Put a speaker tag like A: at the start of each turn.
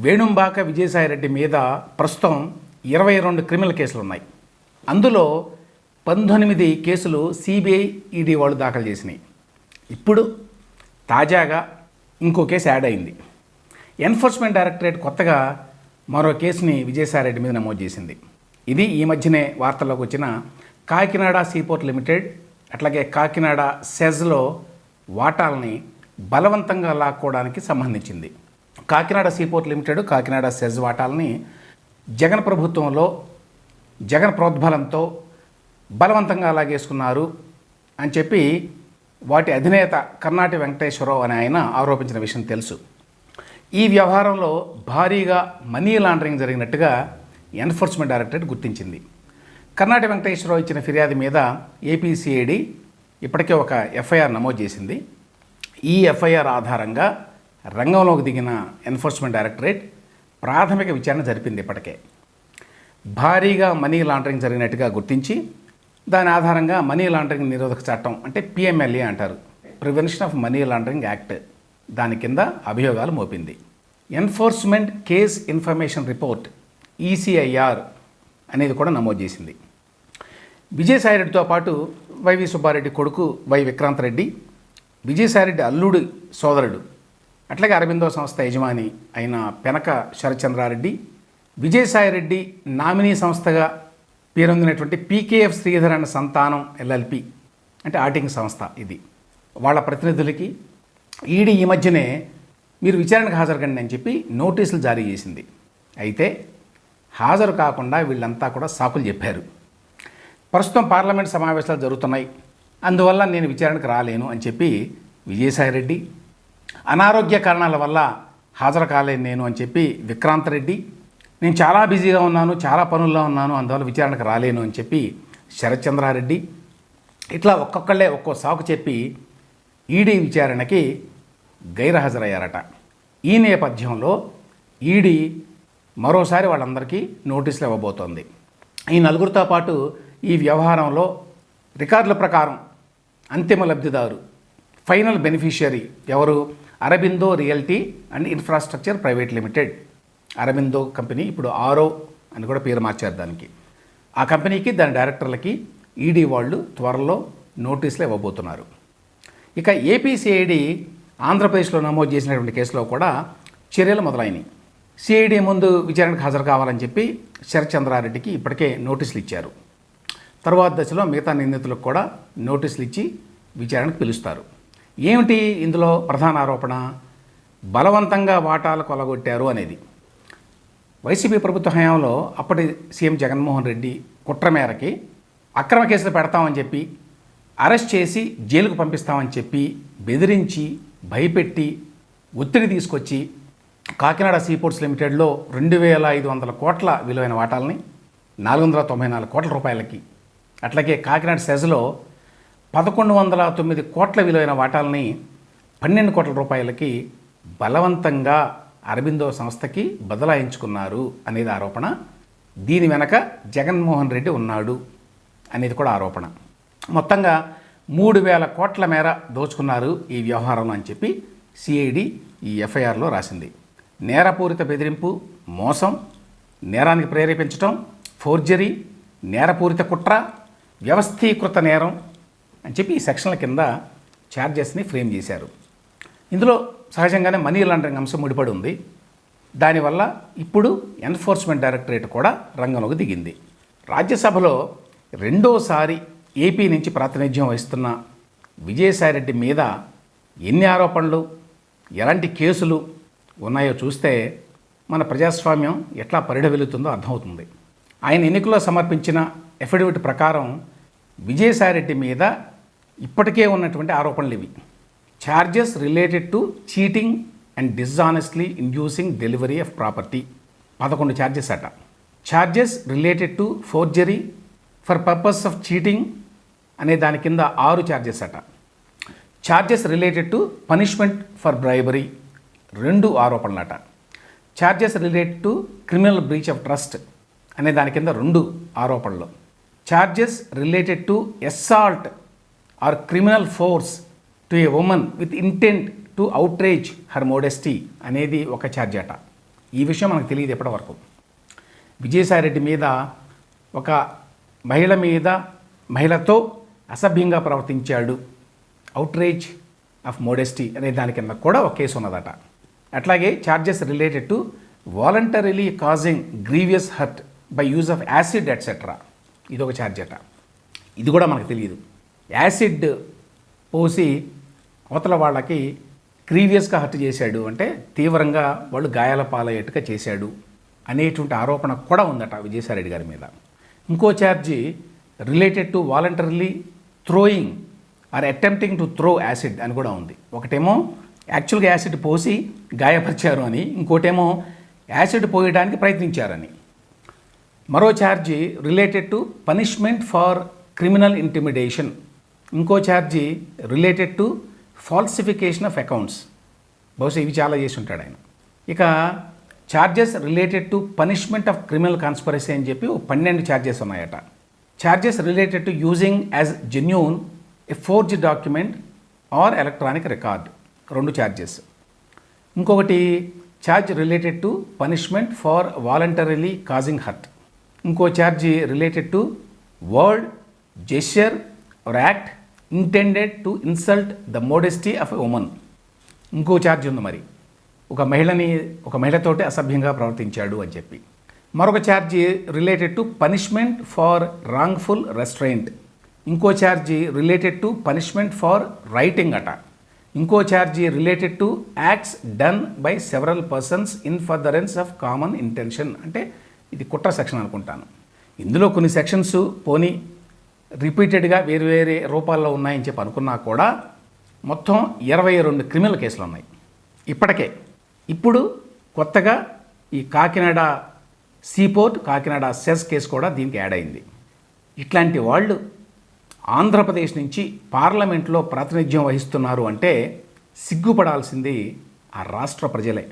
A: వేణుంబాక విజయసాయిరెడ్డి మీద ప్రస్తుతం 22 క్రిమినల్ కేసులు ఉన్నాయి. అందులో 19 కేసులు సిబిఐ ఈడీ వాళ్ళు దాఖలు చేసినాయి. ఇప్పుడు తాజాగా ఇంకో కేసు యాడ్ అయింది. ఎన్ఫోర్స్మెంట్ డైరెక్టరేట్ కొత్తగా మరో కేసుని విజయసాయిరెడ్డి మీద నమోదు చేసింది. ఇది ఈ మధ్యనే వార్తల్లోకి వచ్చిన కాకినాడ సీపోర్ట్ లిమిటెడ్ అట్లాగే కాకినాడ సెజ్లో వాటాలని బలవంతంగా లాక్కోవడానికి సంబంధించింది. Kakinada seaport limited Kakinada SEZ వాటాలని జగన్ ప్రభుత్వంలో జగన్ ప్రోద్బలంతో బలవంతంగా లాగేసుకున్నారు అని చెప్పి వాటి అధినేత కర్నాటి వెంకటేశ్వరరావు అనే ఆయన ఆరోపించిన విషయం తెలుసు. ఈ వ్యవహారంలో భారీగా మనీ లాండరింగ్ జరిగినట్టుగా ఎన్ఫోర్స్మెంట్ డైరెక్టరేట్ గుర్తించింది. కర్నాటి వెంకటేశ్వరరావు ఇచ్చిన ఫిర్యాదు మీద ఏపీసీఐడి ఇప్పటికే ఒక ఎఫ్ఐఆర్ నమోదు చేసింది. ఈ ఎఫ్ఐఆర్ ఆధారంగా రంగంలోకి దిగిన ఎన్ఫోర్స్మెంట్ డైరెక్టరేట్ ప్రాథమిక విచారణ జరిపింది. ఇప్పటికే భారీగా మనీ లాండరింగ్ జరిగినట్టుగా గుర్తించి దాని ఆధారంగా మనీ లాండరింగ్ నిరోధక చట్టం అంటే పిఎంఎల్ఏ అంటారు, prevention of money laundering act, దాని కింద అభియోగాలు మోపింది. Enforcement case information report ECIR అనేది కూడా నమోదు చేసింది. విజయసాయిరెడ్డితో పాటు వైవి సుబ్బారెడ్డి కొడుకు వై విక్రాంత్ రెడ్డి, విజయసాయిరెడ్డి అల్లుడు సోదరుడు అట్లాగే అరబిందో సంస్థ యజమాని అయిన పెనక శరత్చంద్రారెడ్డి, విజయసాయిరెడ్డి నామినీ సంస్థగా పేరొందినటువంటి పీకేఎఫ్ శ్రీధర్ అన్న సంతానం ఎల్ఎల్పి అంటే ఆడిటింగ్ సంస్థ, ఇది వాళ్ళ ప్రతినిధులకి ఈడీ ఈ మధ్యనే మీరు విచారణకు హాజరుకండి అని చెప్పి నోటీసులు జారీ చేసింది. అయితే హాజరు కాకుండా వీళ్ళంతా కూడా సాకులు చెప్పారు. ప్రస్తుతం పార్లమెంట్ సమావేశాలు జరుగుతున్నాయి, అందువల్ల నేను విచారణకు రాలేను అని చెప్పి విజయసాయిరెడ్డి, అనారోగ్య కారణాల వల్ల హాజరు కాలేను నేను అని చెప్పి విక్రాంత్ రెడ్డి, నేను చాలా బిజీగా ఉన్నాను, చాలా పనుల్లో ఉన్నాను, అందువల్ల విచారణకు రాలేను అని చెప్పి శరత్చంద్రారెడ్డి, ఇట్లా ఒక్కొక్కళ్ళే ఒక్కో సాకు చెప్పి ఈడీ విచారణకి గైర్హాజరయ్యారట. ఈ నేపథ్యంలో ఈడీ మరోసారి వాళ్ళందరికీ నోటీసులు ఇవ్వబోతోంది. ఈ నలుగురితో పాటు ఈ వ్యవహారంలో రికార్డుల ప్రకారం అంతిమ లబ్ధిదారు ఫైనల్ బెనిఫిషియరీ ఎవరు? Aurobindo realty and infrastructure private limited, Aurobindo company, ఇప్పుడు ఆరో అని కూడా పేరు మార్చారు దానికి. ఆ కంపెనీకి దాని డైరెక్టర్లకి ఈడీ వాళ్ళు త్వరలో నోటీసులు ఇవ్వబోతున్నారు. ఇక ఏపీసీఐడి ఆంధ్రప్రదేశ్లో నమోదు చేసినటువంటి కేసులో కూడా చర్యలు మొదలైనవి. సిఐడి ముందు విచారణకు హాజరు కావాలని చెప్పి శరత్చంద్రారెడ్డికి ఇప్పటికే నోటీసులు ఇచ్చారు. తరువాత దశలో మిగతా నిందితులకు కూడా నోటీసులు ఇచ్చి విచారణకు పిలుస్తారు. ఏమిటి ఇందులో ప్రధాన ఆరోపణ? బలవంతంగా వాటాలు కొలగొట్టారు అనేది. వైసీపీ ప్రభుత్వ హయాంలో అప్పటి సీఎం జగన్మోహన్ రెడ్డి కుట్ర మేరకి అక్రమ కేసులు పెడతామని చెప్పి, అరెస్ట్ చేసి జైలుకు పంపిస్తామని చెప్పి బెదిరించి, భయపెట్టి, ఒత్తిడి తీసుకొచ్చి కాకినాడ సీపోర్ట్స్ లిమిటెడ్లో 2,500 కోట్ల విలువైన వాటాలని 494 కోట్ల రూపాయలకి, అట్లాగే కాకినాడ సెజ్లో 1,109 కోట్ల విలువైన వాటాలని 12 కోట్ల రూపాయలకి బలవంతంగా అరబిందో సంస్థకి బదలాయించుకున్నారు అనేది ఆరోపణ. దీని వెనక జగన్మోహన్ రెడ్డి ఉన్నాడు అనేది కూడా ఆరోపణ. మొత్తంగా 3,000 కోట్ల మేర దోచుకున్నారు ఈ వ్యవహారంలో అని చెప్పి సిఐడి ఈ ఎఫ్ఐఆర్లో రాసింది. నేరపూరిత బెదిరింపు, మోసం, నేరానికి ప్రేరేపించడం, ఫోర్జరీ, నేరపూరిత కుట్ర, వ్యవస్థీకృత నేరం అని చెప్పి ఈ సెక్షన్ల కింద ఛార్జెస్ని ఫ్రేమ్ చేశారు. ఇందులో సహజంగానే మనీ లాండరింగ్ అంశం ముడిపడి ఉంది. దానివల్ల ఇప్పుడు ఎన్ఫోర్స్మెంట్ డైరెక్టరేట్ కూడా రంగంలోకి దిగింది. రాజ్యసభలో రెండోసారి ఏపీ నుంచి ప్రాతినిధ్యం వహిస్తున్న విజయసాయిరెడ్డి మీద ఎన్ని ఆరోపణలు, ఎలాంటి కేసులు ఉన్నాయో చూస్తే మన ప్రజాస్వామ్యం ఎట్లా పరిఢవిల్లుతుందో అర్థమవుతుంది. ఆయన ఎన్నికల్లో సమర్పించిన ఎఫిడవిట్ ప్రకారం విజయసాయిరెడ్డి మీద ఇప్పటికే ఉన్నటువంటి ఆరోపణలు ఇవి. Charges related to cheating and dishonestly inducing delivery of property 11 charges అట. Charges related to forgery for purpose of cheating అనే దాని కింద 6 ఛార్జెస్ అట. Charges related to punishment for bribery 2 ఆరోపణలట. Charges related to criminal breach of trust అనే దాని కింద 2 ఆరోపణలు. Charges related to assault or criminal force to a woman with intent to outrage her modesty అనేది ఒక ఛార్జ్ అట. ఈ విషయం మనకు తెలియదు ఎప్పటివరకు. విజయసాయిరెడ్డి మీద ఒక మహిళతో అసభ్యంగా ప్రవర్తించాడు, అవుట్రేజ్ ఆఫ్ మోడెస్టీ అనే దాని కింద కూడా ఒక కేసు ఉన్నదట. అట్లాగే charges related to voluntarily causing grievous hurt by use of acid etcetera, ఇదొక ఛార్జ్ అట. ఇది కూడా మనకు తెలియదు. యాసిడ్ పోసి అవతల వాళ్ళకి గ్రీవియస్గా హర్ట్ చేశాడు అంటే తీవ్రంగా వాళ్ళు గాయాల పాలయ్యేట్టుగా చేశాడు అనేటువంటి ఆరోపణ కూడా ఉందట విజయసాయిరెడ్డి గారి మీద. ఇంకో charge related to voluntarily throwing or attempting to throw acid అని కూడా ఉంది. ఒకటేమో యాక్చువల్గా యాసిడ్ పోసి గాయపరిచారు అని, ఇంకోటేమో యాసిడ్ పోయడానికి ప్రయత్నించారని. మరో charge related to punishment for criminal intimidation, ఇంకో charge related to falsification of accounts, బహుశా ఇవి చాలా చేసి ఉంటాడు ఆయన. ఇక charges related to punishment of criminal conspiracy అని చెప్పి 12 ఛార్జెస్ ఉన్నాయట. Charges related to using as genuine a forged document or electronic record, 2 charges. ఇంకొకటి charge related to punishment for voluntarily causing hurt, ఇంకో charge related to word, gesture or act intended to insult the modesty of a woman, ఇంకో charge ఉంది మరి, ఒక మహిళతోటి అసభ్యంగా ప్రవర్తించాడు అని చెప్పి. మరొక charge related to punishment for wrongful restraint, ఇంకో charge related to punishment for rioting అట, ఇంకో charge related to acts done by several persons in furtherance of common intention, అంటే ఇది కుట్ర సెక్షన్ అనుకుంటాను. ఇందులో కొన్ని సెక్షన్స్ పోనీ రిపీటెడ్గా వేరే రూపాల్లో ఉన్నాయని చెప్పి అనుకున్నా కూడా మొత్తం 22 క్రిమినల్ కేసులు ఉన్నాయి ఇప్పటికే. ఇప్పుడు కొత్తగా ఈ Kakinada seaport, Kakinada SEZ case కూడా దీనికి యాడ్ అయింది. ఇట్లాంటి వాళ్ళు ఆంధ్రప్రదేశ్ నుంచి పార్లమెంట్లో ప్రాతినిధ్యం వహిస్తున్నారు అంటే సిగ్గుపడాల్సింది ఆ రాష్ట్ర ప్రజలే.